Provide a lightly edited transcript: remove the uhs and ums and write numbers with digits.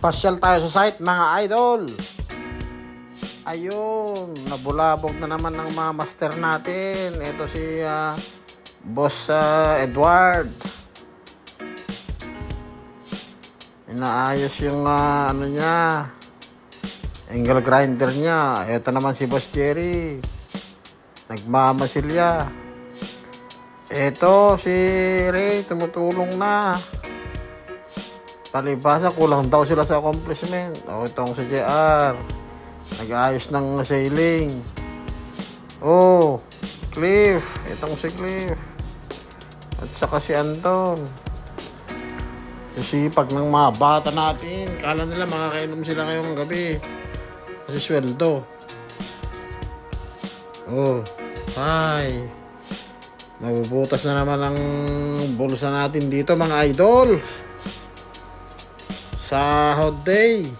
Pasyal tayo sa site mga idol. Ayun, nabulabog na naman ng mga master natin. Ito si Boss Edward. Inaayos yung ano niya, angle grinder niya. Ito naman si Boss Jerry, nagmamasilya. Ito si Ray, tumutulong na. Palibasa, kulang daw sila sa accomplishment. O, itong si JR, nag-aayos ng sailing. Oh, Cliff, itong si Cliff. At saka si Anton. Sisipag ng mga bata natin. Kala nila makakainom sila ngayong gabi kasi sweldo. Oh, hi. Mabubutas na naman ang bulsa natin dito mga idol. Sahod day.